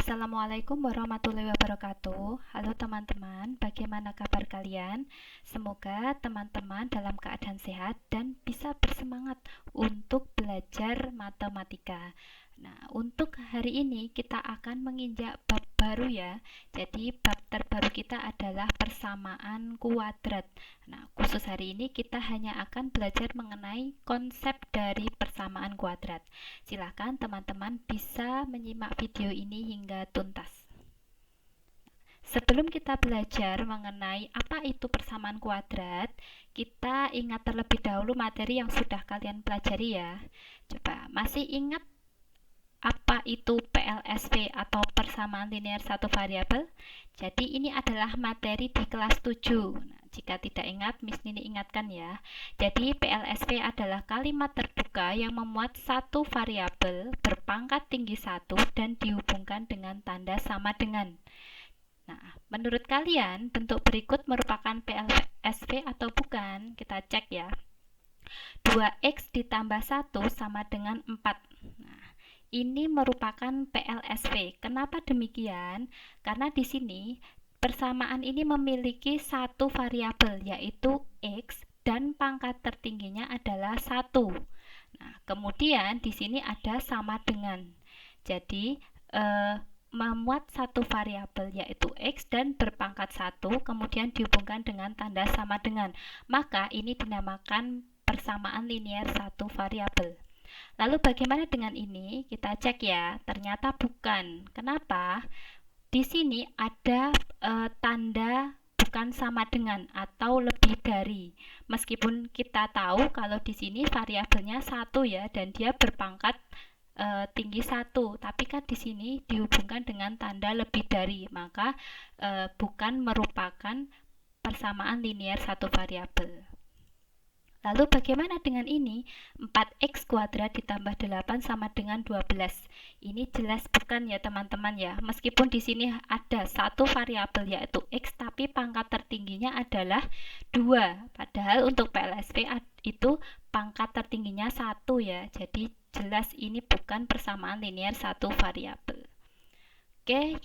Assalamualaikum warahmatullahi wabarakatuh. Halo teman-teman, bagaimana kabar kalian? Semoga teman-teman dalam keadaan sehat dan bisa bersemangat untuk belajar matematika. Nah, untuk hari ini kita akan menginjak bab baru ya. Jadi bab terbaru kita adalah persamaan kuadrat. Nah, khusus hari ini kita hanya akan belajar mengenai konsep dari persamaan kuadrat. Silakan teman-teman bisa menyimak video ini hingga tuntas. Sebelum kita belajar mengenai apa itu persamaan kuadrat, kita ingat terlebih dahulu materi yang sudah kalian pelajari ya. Coba, masih ingat apa itu PLSV atau persamaan linear satu variabel? Jadi ini adalah materi di kelas 7. Nah, jika tidak ingat, Miss Nini ingatkan ya. Jadi PLSV adalah kalimat terbuka yang memuat satu variabel berpangkat tinggi 1 dan dihubungkan dengan tanda sama dengan. Nah, menurut kalian bentuk berikut merupakan PLSV atau bukan? Kita cek ya. 2x ditambah 1 sama dengan 4. Nah, ini merupakan PLSV. Kenapa demikian? Karena di sini persamaan ini memiliki satu variabel yaitu x dan pangkat tertingginya adalah 1. Nah, kemudian di sini ada sama dengan. Jadi memuat satu variabel yaitu x dan berpangkat 1 kemudian dihubungkan dengan tanda sama dengan. Maka ini dinamakan persamaan linear satu variabel. Lalu bagaimana dengan ini? Kita cek ya, ternyata bukan. Kenapa? Di sini ada tanda bukan sama dengan atau lebih dari. Meskipun kita tahu kalau di sini variabelnya 1 ya dan dia berpangkat tinggi 1, tapi kan di sini dihubungkan dengan tanda lebih dari, maka bukan merupakan persamaan linear satu variabel. Lalu bagaimana dengan ini? 4x kuadrat ditambah 8 sama dengan 12. Ini jelas bukan ya teman-teman ya. Meskipun di sini ada satu variabel yaitu x, tapi pangkat tertingginya adalah 2. Padahal untuk PLSV itu pangkat tertingginya 1 ya. Jadi jelas ini bukan persamaan linear satu variabel. Oke,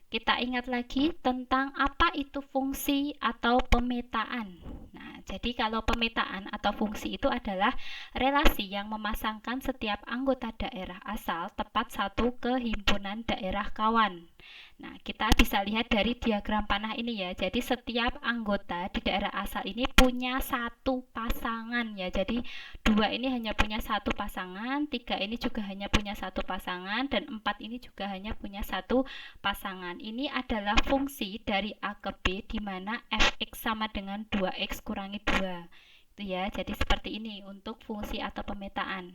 kita ingat lagi tentang apa itu fungsi atau pemetaan. Nah, jadi kalau pemetaan atau fungsi itu adalah relasi yang memasangkan setiap anggota daerah asal tepat satu ke himpunan daerah kawan. Nah, kita bisa lihat dari diagram panah ini ya. Jadi setiap anggota di daerah asal ini punya satu pasangan ya. Jadi 2 ini hanya punya satu pasangan, 3 ini juga hanya punya satu pasangan, dan 4 ini juga hanya punya satu pasangan. Ini adalah fungsi dari A ke B di mana fx sama dengan 2x kurangi 2. Itu ya. Jadi seperti ini untuk fungsi atau pemetaan.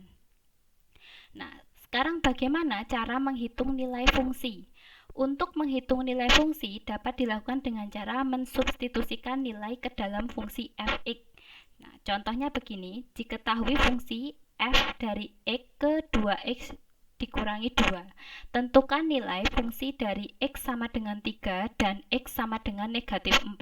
Nah, sekarang bagaimana cara menghitung nilai fungsi? Untuk menghitung nilai fungsi dapat dilakukan dengan cara mensubstitusikan nilai ke dalam fungsi fx. Nah, contohnya begini, diketahui fungsi f dari x ke 2x dikurangi 2. Tentukan nilai fungsi dari x sama dengan 3 dan x sama dengan negatif 4.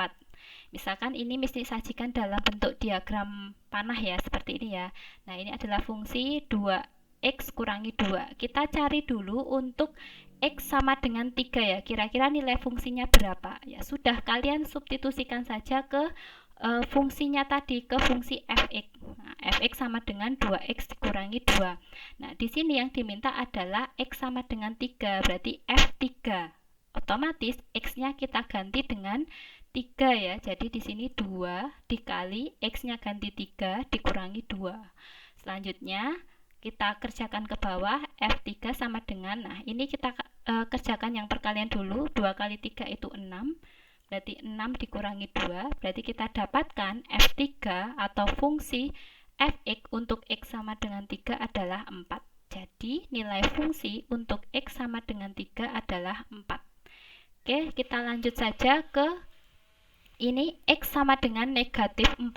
Misalkan ini mesti sajikan dalam bentuk diagram panah ya, seperti ini ya. Nah, ini adalah fungsi 2x kurangi 2. Kita cari dulu untuk x sama dengan 3 ya, kira-kira nilai fungsinya berapa? Ya sudah, kalian substitusikan saja ke fungsinya tadi, ke fungsi fx. Nah, fx sama dengan 2x dikurangi 2. Nah, di sini yang diminta adalah x sama dengan 3, berarti f3. Otomatis x-nya kita ganti dengan 3 ya. Jadi di sini 2 dikali x-nya ganti 3 dikurangi 2. Selanjutnya kita kerjakan ke bawah, F3 sama dengan, nah ini kita kerjakan yang perkalian dulu, 2 kali 3 itu 6, berarti 6 dikurangi 2, berarti kita dapatkan F3 atau fungsi fx untuk x sama dengan 3 adalah 4. Jadi nilai fungsi untuk x sama dengan 3 adalah 4. Oke, kita lanjut saja ke ini x sama dengan negatif 4.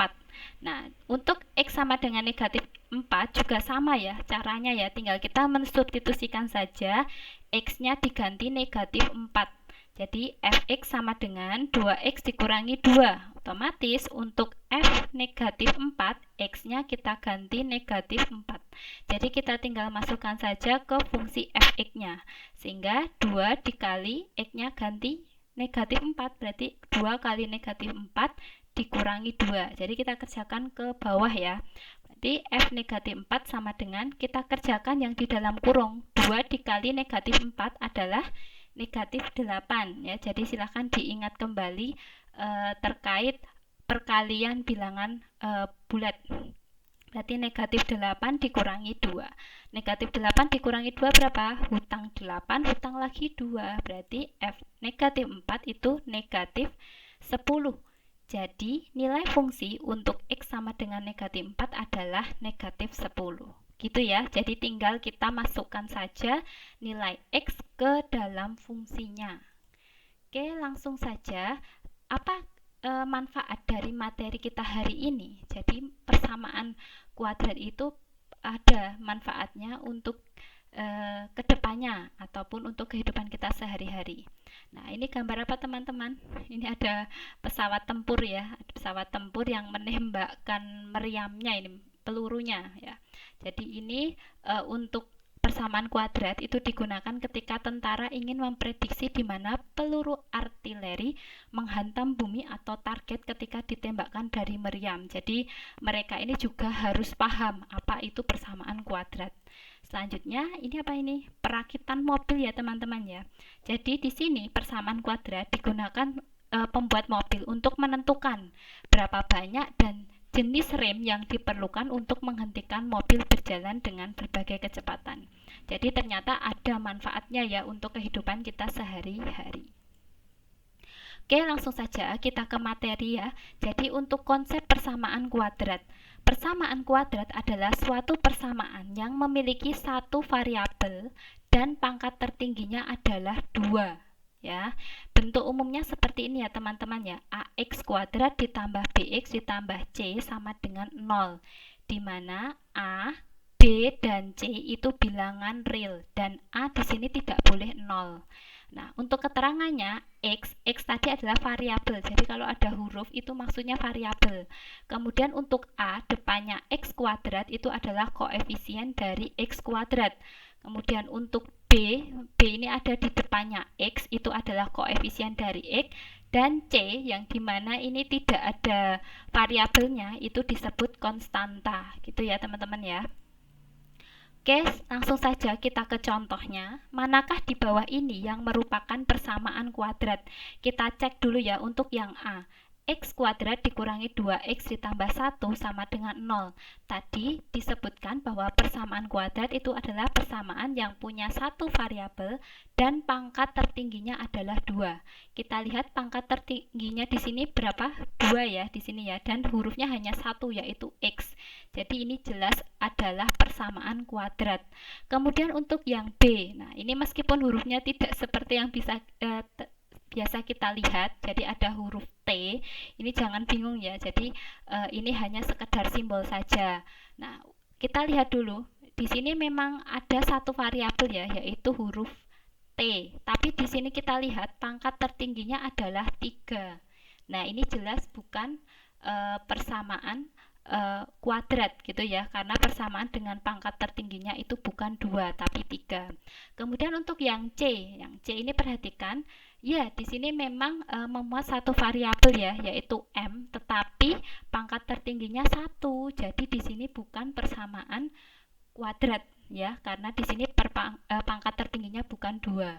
Nah, untuk x sama dengan negatif 4 juga sama ya caranya ya, tinggal kita mensubstitusikan saja x-nya diganti negatif 4. Jadi fx sama dengan 2x dikurangi 2. Otomatis untuk f negatif 4, x-nya kita ganti negatif 4. Jadi kita tinggal masukkan saja ke fungsi fx-nya. Sehingga 2 dikali x-nya ganti negatif 4. Berarti 2 kali negatif 4 dikurangi 2. Jadi kita kerjakan ke bawah ya. Berarti f negatif 4 sama dengan kita kerjakan yang di dalam kurung. 2 dikali negatif 4 adalah negatif 8 ya. Jadi silahkan diingat kembali terkait perkalian bilangan bulat. Berarti negatif 8 dikurangi 2. Negatif 8 dikurangi 2 berapa? Hutang 8, hutang lagi 2. Berarti f negatif 4 itu negatif 10. Jadi nilai fungsi untuk x sama dengan negatif 4 adalah negatif 10. Gitu ya. Jadi tinggal kita masukkan saja nilai x ke dalam fungsinya. Oke, langsung saja. Apa manfaat dari materi kita hari ini? Jadi persamaan kuadrat itu ada manfaatnya untuk kedepannya ataupun untuk kehidupan kita sehari-hari. Nah, ini gambar apa teman-teman? Ini ada pesawat tempur ya, ada pesawat tempur yang menembakkan meriamnya ini, pelurunya ya. Jadi ini untuk persamaan kuadrat itu digunakan ketika tentara ingin memprediksi di mana peluru artileri menghantam bumi atau target ketika ditembakkan dari meriam. Jadi mereka ini juga harus paham apa itu persamaan kuadrat. Selanjutnya ini apa ini? Perakitan mobil ya teman-teman ya. Jadi di sini persamaan kuadrat digunakan pembuat mobil untuk menentukan berapa banyak dan jenis rem yang diperlukan untuk menghentikan mobil berjalan dengan berbagai kecepatan. Jadi ternyata ada manfaatnya ya untuk kehidupan kita sehari-hari. Oke, langsung saja kita ke materi ya. Jadi untuk konsep persamaan kuadrat. Persamaan kuadrat adalah suatu persamaan yang memiliki satu variabel dan pangkat tertingginya adalah 2. Ya, bentuk umumnya seperti ini ya teman-teman ya. AX kuadrat ditambah BX ditambah C sama dengan 0, di mana A, B, dan C itu bilangan real dan A di sini tidak boleh 0. Nah, untuk keterangannya X tadi adalah variabel. Jadi kalau ada huruf itu maksudnya variabel. Kemudian untuk A depannya X kuadrat itu adalah koefisien dari X kuadrat. Kemudian untuk B ini ada di depannya X, itu adalah koefisien dari X. Dan C yang dimana ini tidak ada variabelnya itu disebut konstanta. Gitu ya teman-teman ya. Oke, langsung saja kita ke contohnya. Manakah di bawah ini yang merupakan persamaan kuadrat? Kita cek dulu ya untuk yang A. X kuadrat dikurangi 2x ditambah 1 sama dengan 0. Tadi disebutkan bahwa persamaan kuadrat itu adalah persamaan yang punya satu variabel dan pangkat tertingginya adalah 2. Kita lihat pangkat tertingginya di sini berapa? 2 ya di sini ya, dan hurufnya hanya satu yaitu X. Jadi ini jelas adalah persamaan kuadrat. Kemudian untuk yang B, nah ini meskipun hurufnya tidak seperti yang biasa kita lihat, jadi ada huruf T, ini jangan bingung ya, jadi ini hanya sekedar simbol saja. Nah, kita lihat dulu, di sini memang ada satu variabel ya, yaitu huruf T, tapi di sini kita lihat pangkat tertingginya adalah 3. Nah, ini jelas bukan persamaan kuadrat gitu ya, karena persamaan dengan pangkat tertingginya itu bukan 2 tapi 3. Kemudian untuk yang C ini perhatikan ya, di sini memang memuat satu variabel ya, yaitu M, tetapi pangkat tertingginya 1. Jadi di sini bukan persamaan kuadrat ya, karena di sini pangkat tertingginya bukan 2.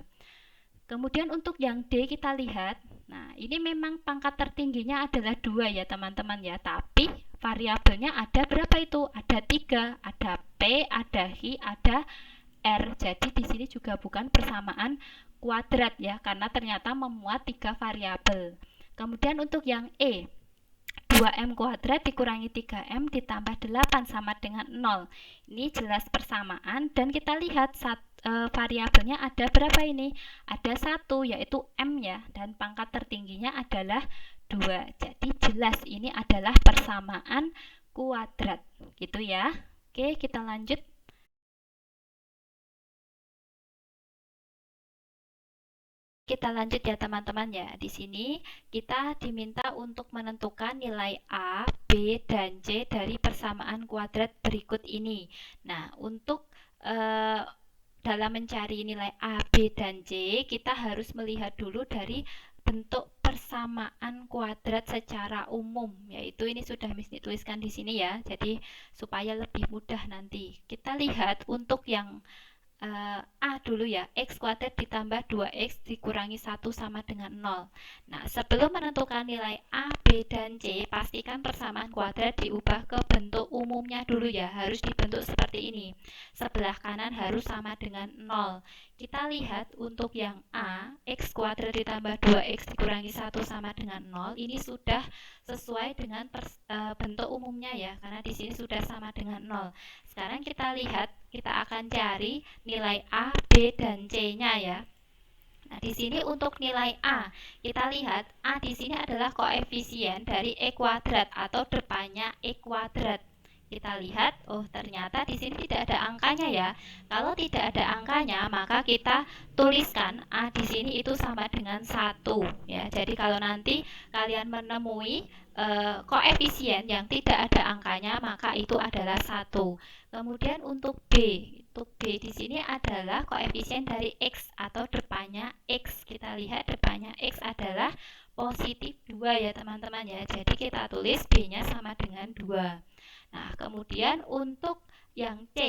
Kemudian untuk yang D kita lihat, nah ini memang pangkat tertingginya adalah 2 ya teman-teman ya, tapi variabelnya ada berapa itu? Ada 3, ada P, ada H, ada R. Jadi di sini juga bukan persamaan kuadrat ya, karena ternyata memuat 3 variabel. Kemudian untuk yang E, 2M kuadrat dikurangi 3M ditambah 8 sama dengan 0. Ini jelas persamaan dan kita lihat variabelnya ada berapa ini? Ada 1 yaitu M ya, dan pangkat tertingginya adalah 2. Jadi jelas ini adalah persamaan kuadrat gitu ya. Oke, kita lanjut. Kita lanjut ya teman-teman ya. Di sini kita diminta untuk menentukan nilai A, B, dan C dari persamaan kuadrat berikut ini. Nah, untuk dalam mencari nilai A, B, dan C, kita harus melihat dulu dari bentuk persamaan kuadrat secara umum, yaitu ini sudah Miss tuliskan di sini ya. Jadi supaya lebih mudah nanti. Kita lihat untuk yang A dulu ya, x kuadrat ditambah 2x dikurangi 1 sama dengan 0. Nah, sebelum menentukan nilai A, B, dan C, pastikan persamaan kuadrat diubah ke bentuk umumnya dulu ya, harus dibentuk seperti ini. Sebelah kanan harus sama dengan 0. Kita lihat untuk yang A, x kuadrat ditambah 2x dikurangi 1 sama dengan 0, ini sudah sesuai dengan bentuk umumnya ya, karena di sini sudah sama dengan 0. Sekarang kita lihat, kita akan cari nilai A, B, dan C-nya ya. Nah, di sini untuk nilai A, kita lihat A di sini adalah koefisien dari E kuadrat atau depannya E kuadrat. Kita lihat, oh ternyata di sini tidak ada angkanya ya. Kalau tidak ada angkanya, maka kita tuliskan A di sini itu sama dengan 1 ya. Jadi kalau nanti kalian menemui koefisien yang tidak ada angkanya, maka itu adalah 1. Kemudian untuk B di sini adalah koefisien dari X atau depannya X. Kita lihat depannya X adalah positif 2 ya teman-teman ya. Jadi kita tulis B-nya sama dengan 2. Nah, kemudian untuk yang C,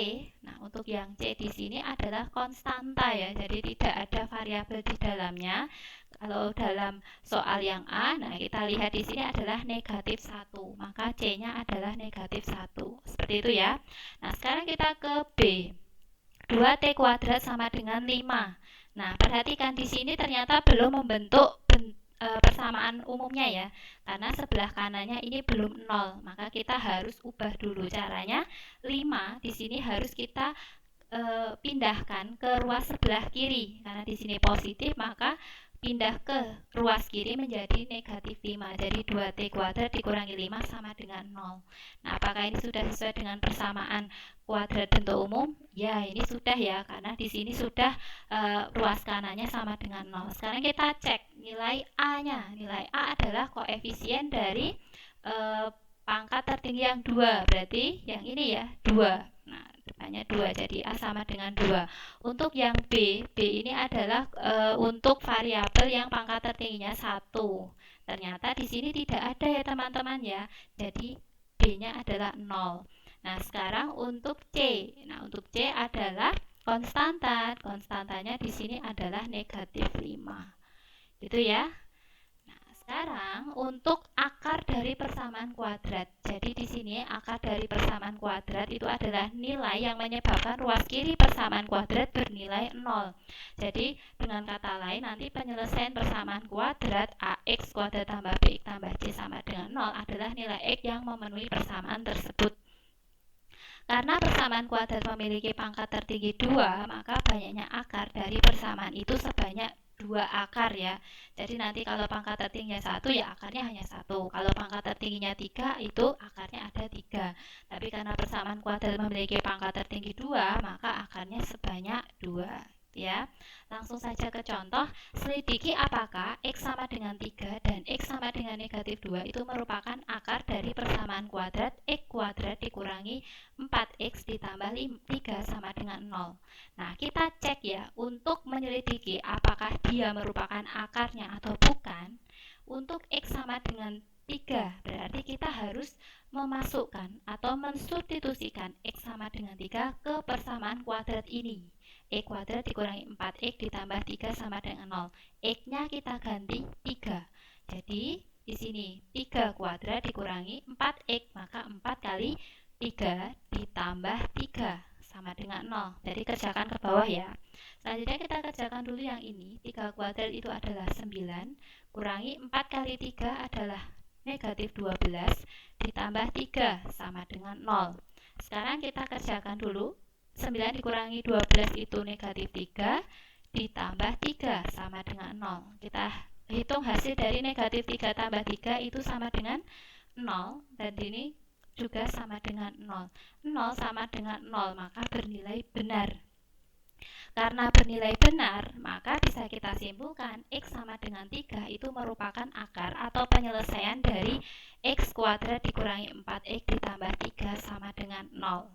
untuk yang C di sini adalah konstanta ya. Jadi tidak ada variabel di dalamnya. Kalau dalam soal yang A, kita lihat di sini adalah negatif 1, maka C-nya adalah negatif 1. Seperti itu ya. Nah, sekarang kita ke B. 2T kuadrat sama dengan 5. Nah, perhatikan di sini ternyata belum membentuk persamaan umumnya ya, karena sebelah kanannya ini belum 0, maka kita harus ubah dulu. Caranya 5 di sini harus kita pindahkan ke ruas sebelah kiri, karena di sini positif, maka pindah ke ruas kiri menjadi negatif 5. Jadi 2T kuadrat dikurangi 5 sama dengan 0. Nah, apakah ini sudah sesuai dengan persamaan kuadrat bentuk umum? Ya, ini sudah ya, karena di sini sudah ruas kanannya sama dengan 0. Sekarang kita cek nilai A-nya. Nilai A adalah koefisien dari pangkat tertinggi yang 2, berarti yang ini ya, 2. Nah, depannya 2, jadi A sama dengan 2. Untuk yang B ini adalah untuk variabel yang pangkat tertingginya 1. Ternyata di sini tidak ada ya teman-teman ya, jadi B-nya adalah 0. Nah, sekarang untuk C. Nah, untuk C adalah konstanta. Konstantanya di sini adalah negatif 5. Gitu ya. Nah, sekarang untuk akar dari persamaan kuadrat. Jadi di sini akar dari persamaan kuadrat itu adalah nilai yang menyebabkan ruas kiri persamaan kuadrat bernilai 0. Jadi dengan kata lain, nanti penyelesaian persamaan kuadrat AX kuadrat tambah BX tambah C sama dengan 0 adalah nilai X yang memenuhi persamaan tersebut. Karena persamaan kuadrat memiliki pangkat tertinggi 2, maka banyaknya akar dari persamaan itu sebanyak 2 akar ya. Jadi nanti kalau pangkat tertingginya 1 ya akarnya hanya 1. Kalau pangkat tertingginya 3 itu akarnya ada 3. Tapi karena persamaan kuadrat memiliki pangkat tertinggi 2, maka akarnya sebanyak 2. Ya, langsung saja ke contoh. Selidiki apakah X sama dengan 3 dan X sama dengan negatif 2 itu merupakan akar dari persamaan kuadrat X kuadrat dikurangi 4X ditambah 3 sama dengan 0. Nah, kita cek ya, untuk menyelidiki apakah dia merupakan akarnya atau bukan. Untuk X sama dengan 3, berarti kita harus memasukkan atau mensubstitusikan X sama dengan 3 ke persamaan kuadrat ini. E kuadrat dikurangi 4X ditambah 3 sama dengan 0. X-nya kita ganti 3. Jadi di sini 3 kuadrat dikurangi 4X, maka 4 kali 3 ditambah 3 sama dengan 0. Jadi kerjakan ke bawah ya. Selanjutnya kita kerjakan dulu yang ini. 3 kuadrat itu adalah 9, kurangi 4 kali 3 adalah negatif 12, ditambah 3 sama dengan 0. Sekarang kita kerjakan dulu. 9 dikurangi 12 itu negatif 3, ditambah 3 sama dengan 0. Kita hitung hasil dari negatif 3 tambah 3 itu sama dengan 0, dan ini juga sama dengan 0. 0 sama dengan 0, maka bernilai benar. Karena bernilai benar, maka bisa kita simpulkan X sama dengan 3 itu merupakan akar atau penyelesaian dari X kuadrat dikurangi 4X ditambah 3 sama dengan 0.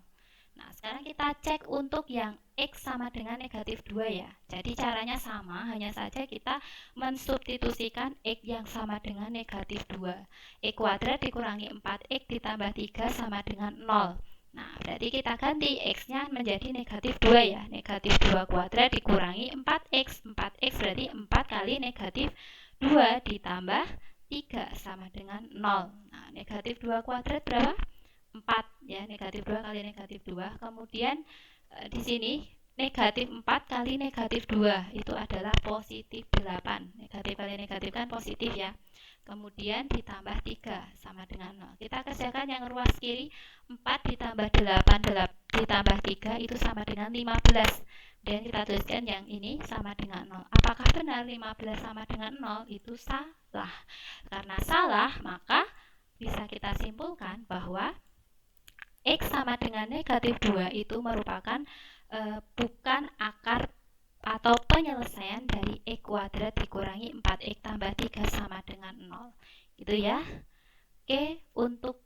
Nah, sekarang kita cek untuk yang X sama dengan negatif 2 ya. Jadi caranya sama, hanya saja kita mensubstitusikan X yang sama dengan negatif 2. X kuadrat dikurangi 4X ditambah 3 sama dengan 0. Nah, berarti kita ganti X-nya menjadi negatif 2 ya. Negatif 2 kuadrat dikurangi 4X. 4X berarti 4 kali negatif 2 ditambah 3 sama dengan 0. Nah, negatif 2 kuadrat berapa? 4 ya, negatif 2 kali negatif 2. Kemudian di sini negatif 4 kali negatif 2 itu adalah positif 8. Negatif kali negatif kan positif ya. Kemudian ditambah 3 sama dengan 0. Kita kerjakan yang ruas kiri, 4 ditambah 8 ditambah 3 itu sama dengan 15. Dan kita tuliskan yang ini sama dengan 0. Apakah benar 15 sama dengan 0? Itu salah. Karena salah, maka bisa kita simpulkan bahwa X sama dengan negatif 2 itu merupakan bukan akar atau penyelesaian dari X kuadrat dikurangi 4X tambah 3 sama dengan 0. Gitu ya. Oke, untuk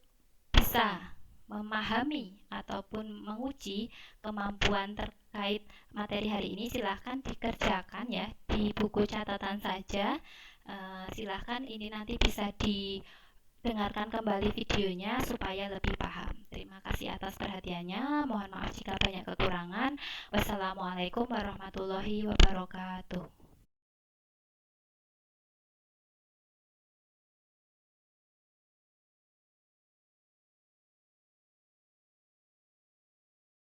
bisa memahami ataupun menguji kemampuan terkait materi hari ini, silahkan dikerjakan ya di buku catatan saja. Silahkan ini nanti bisa dengarkan kembali videonya supaya lebih paham. Terima kasih atas perhatiannya. Mohon maaf jika banyak kekurangan. Wassalamualaikum warahmatullahi wabarakatuh.